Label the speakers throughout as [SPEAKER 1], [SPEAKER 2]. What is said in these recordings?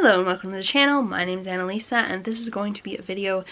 [SPEAKER 1] Hello and welcome to the channel. My name is Annalisa and this is going to be a video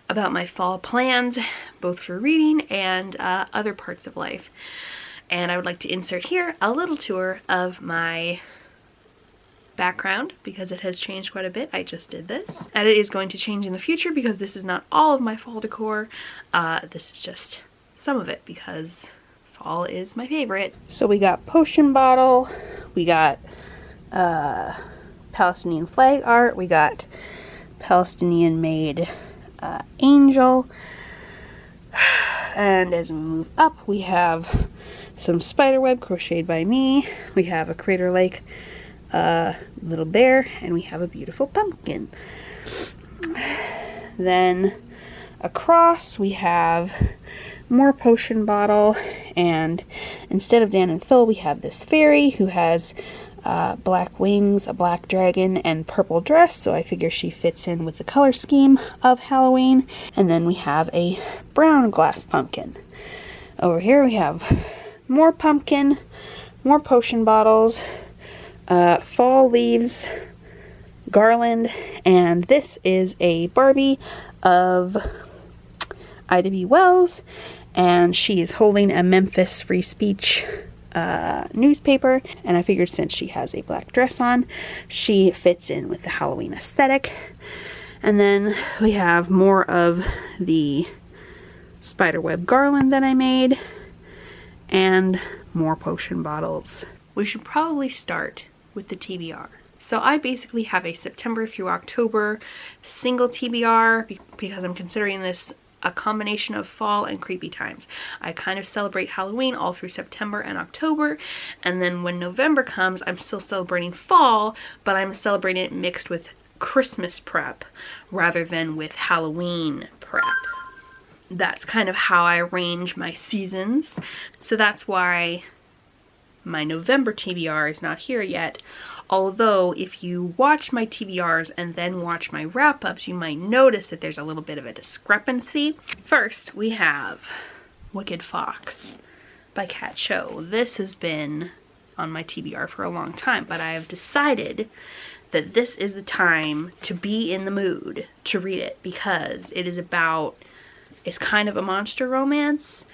[SPEAKER 1] about my fall plans, both for reading and other parts of life. And I would like to insert here a little tour of my background because it has changed quite a bit. I just did this. And it is going to change in the future because this is not all of my fall decor. This is just some of it because fall is my favorite. So we got potion bottle, we got Palestinian flag art, we got Palestinian made angel, and as we move up we have some spiderweb crocheted by me, we have a Crater Lake little bear, and we have a beautiful pumpkin. Then across we have more potion bottle, and instead of Dan and Phil we have this fairy who has black wings, a black dragon, and purple dress, so I figure she fits in with the color scheme of Halloween. And then we have a brown glass pumpkin. Over here we have more pumpkin, more potion bottles, fall leaves, garland, and this is a Barbie of Ida B. Wells, and she is holding a Memphis Free Speech newspaper, and I figured since she has a black dress on, she fits in with the Halloween aesthetic. And then we have more of the spiderweb garland that I made, and more potion bottles. We should probably start with the TBR. So I basically have a September through October single TBR because I'm considering this a combination of fall and creepy times. I kind of celebrate Halloween all through September and October, and then when November comes I'm still celebrating fall, but I'm celebrating it mixed with Christmas prep rather than with Halloween prep. That's kind of how I arrange my seasons, so that's why my November TBR is not here yet. Although if you watch my TBRs and then watch my wrap-ups, you might notice that there's a little bit of a discrepancy. First, we have Wicked Fox by Kat Cho. This has been on my TBR for a long time, but I have decided that this is the time to be in the mood to read it because it is about, it's kind of a monster romance.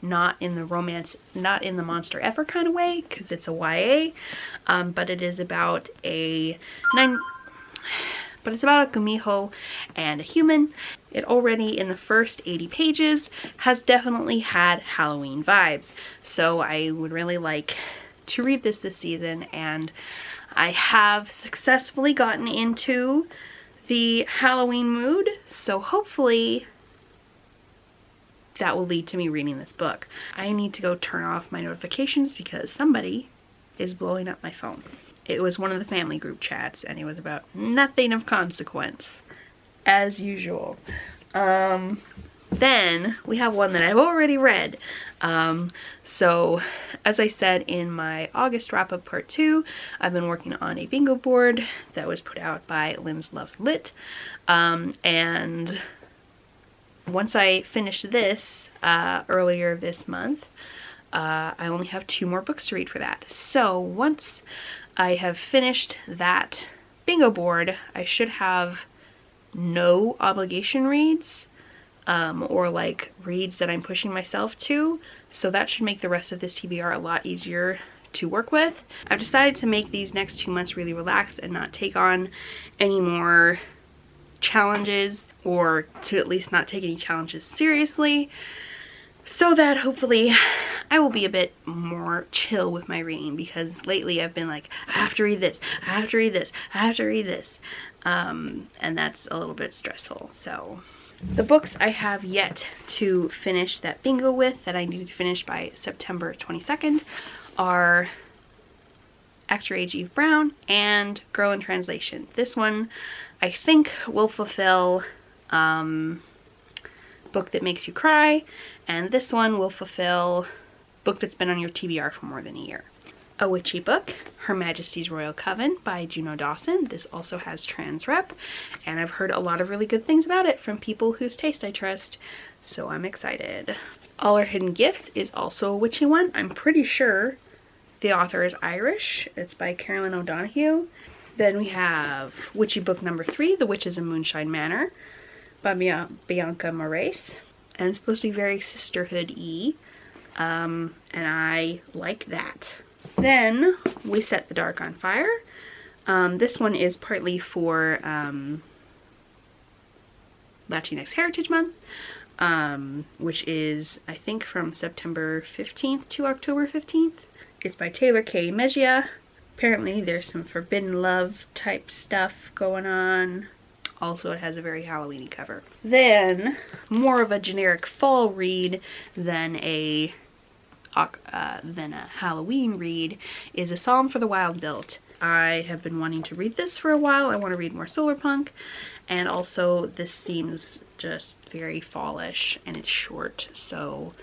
[SPEAKER 1] Not in the monster effer kind of way, because it's a YA, but it is about a Gumiho and a human. It already in the first 80 pages has definitely had Halloween vibes, so I would really like to read this season, and I have successfully gotten into the Halloween mood, so hopefully that will lead to me reading this book. I need to go turn off my notifications because somebody is blowing up my phone. It was one of the family group chats and it was about nothing of consequence, as usual. Then we have one that I've already read. So as I said in my August wrap-up part 2, I've been working on a bingo board that was put out by Lynn's Loves Lit, and once I finished this earlier this month, I only have 2 more books to read for that. So once I have finished that bingo board, I should have no obligation reads or like reads that I'm pushing myself to. So that should make the rest of this TBR a lot easier to work with. I've decided to make these next 2 months really relaxed and not take on any more challenges, or to at least not take any challenges seriously, so that hopefully I will be a bit more chill with my reading, because lately I've been like, I have to read this, I have to read this, I have to read this, and that's a little bit stressful. So the books I have yet to finish that bingo with, that I need to finish by September 22nd, are Act Your Age Eve Brown and Girl in Translation. This one I think will fulfill book that makes you cry, and this one will fulfill book that's been on your TBR for more than a year. A witchy book, Her Majesty's Royal Coven by Juno Dawson. This also has trans rep, and I've heard a lot of really good things about it from people whose taste I trust, so I'm excited. All Our Hidden Gifts is also a witchy one. I'm pretty sure the author is Irish. It's by Carolyn O'Donoghue. Then we have Witchy Book number 3, The Witches of Moonshine Manor by Bianca Moraes. And it's supposed to be very sisterhood-y. And I like that. Then We Set the Dark on Fire. This one is partly for Latinx Heritage Month, which is, I think, from September 15th to October 15th. It's by Taylor K. Mejia. Apparently there's some forbidden love type stuff going on. Also, it has a very Halloween-y cover. Then, more of a generic fall read than a Halloween read is A Psalm for the Wild-Built. I have been wanting to read this for a while. I want to read more solar punk, and also this seems just very fallish and it's short, so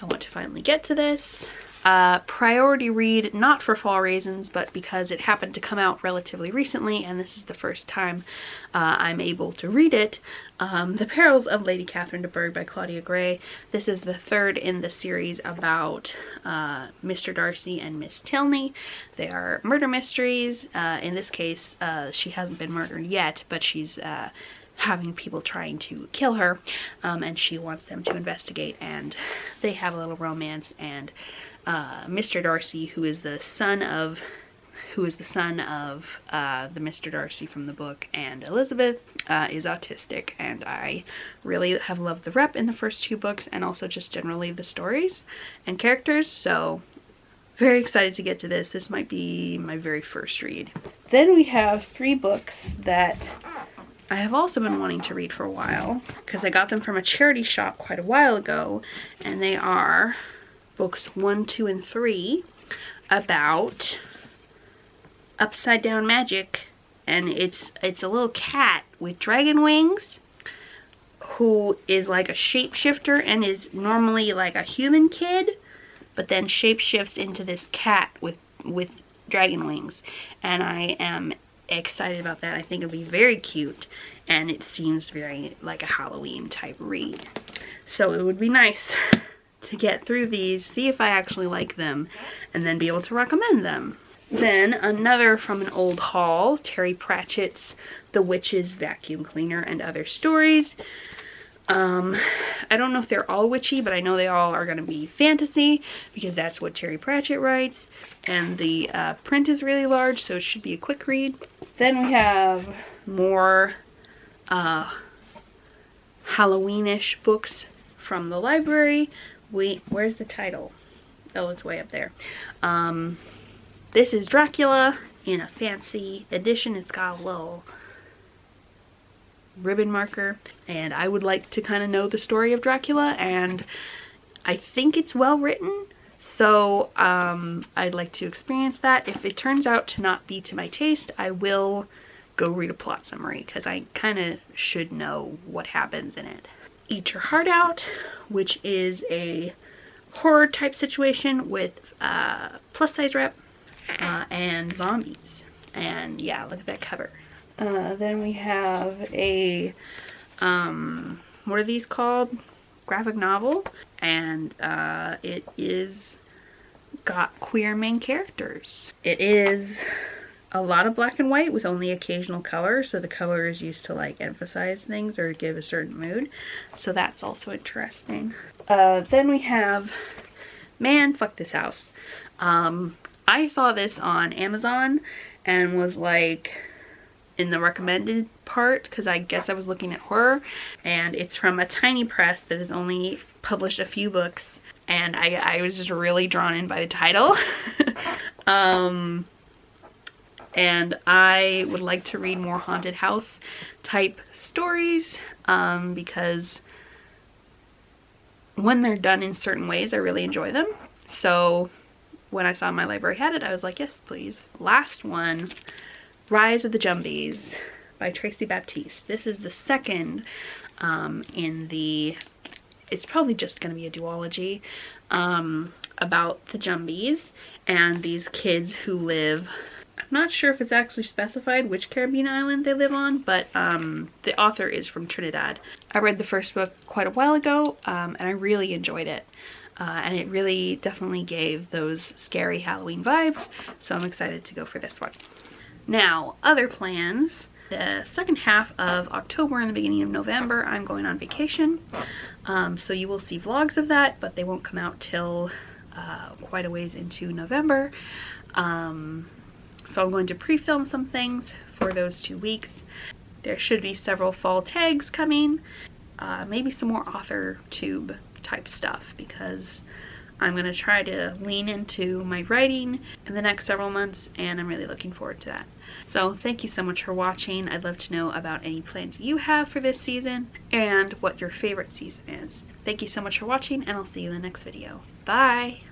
[SPEAKER 1] I want to finally get to this. Priority read, not for fall reasons, but because it happened to come out relatively recently and this is the first time I'm able to read it. The Perils of Lady Catherine de Bourgh by Claudia Gray. This is the third in the series about Mr. Darcy and Miss Tilney. They are murder mysteries. In this case, she hasn't been murdered yet, but she's having people trying to kill her, and she wants them to investigate, and they have a little romance, and Mr. Darcy, who is the son of the Mr. Darcy from the book, and Elizabeth, is autistic, and I really have loved the rep in the first 2 books, and also just generally the stories and characters, so very excited to get to this. This might be my very first read. Then we have 3 books that I have also been wanting to read for a while, because I got them from a charity shop quite a while ago, and they are books 1, 2, and 3 about upside down magic, and it's a little cat with dragon wings who is like a shapeshifter and is normally like a human kid, but then shapeshifts into this cat with dragon wings, and I am excited about that. I think it'll be very cute, and it seems very like a Halloween type read, so it would be nice to get through these, see if I actually like them, and then be able to recommend them. Then another from an old haul, Terry Pratchett's The Witch's Vacuum Cleaner and Other Stories. I don't know if they're all witchy, but I know they all are going to be fantasy, because that's what Terry Pratchett writes, and the print is really large, so it should be a quick read. Then we have more Halloweenish books from the library. Wait, where's the title? Oh, it's way up there. This is Dracula in a fancy edition. It's got a little ribbon marker, and I would like to kind of know the story of Dracula, and I think it's well written, so I'd like to experience that. If it turns out to not be to my taste, I will go read a plot summary, because I kind of should know what happens in it. Eat Your Heart Out, which is a horror type situation with plus size rep and zombies, and yeah, look at that cover. Then we have a what are these called? Graphic novel, and it is got queer main characters. It is a lot of black and white with only occasional color, so the color is used to like emphasize things or give a certain mood, so that's also interesting. Then we have Man, Fuck This House. I saw this on Amazon and was like in the recommended part, because I guess I was looking at horror, and it's from a tiny press that has only published a few books, and I was just really drawn in by the title. And I would like to read more haunted house type stories, because when they're done in certain ways, I really enjoy them. So when I saw my library had it, I was like, yes, please. Last one, Rise of the Jumbies by Tracy Baptiste. This is the second in the, it's probably just going to be a duology, about the Jumbies and these kids who live, I'm not sure if it's actually specified which Caribbean island they live on, but the author is from Trinidad. I read the first book quite a while ago, and I really enjoyed it. And it really definitely gave those scary Halloween vibes, so I'm excited to go for this one. Now, other plans. The second half of October and the beginning of November, I'm going on vacation. So you will see vlogs of that, but they won't come out till quite a ways into November. So I'm going to pre-film some things for those 2 weeks. There should be several fall tags coming, maybe some more author tube type stuff, because I'm going to try to lean into my writing in the next several months, and I'm really looking forward to that. So thank you so much for watching. I'd love to know about any plans you have for this season and what your favorite season is. Thank you so much for watching, and I'll see you in the next video. Bye!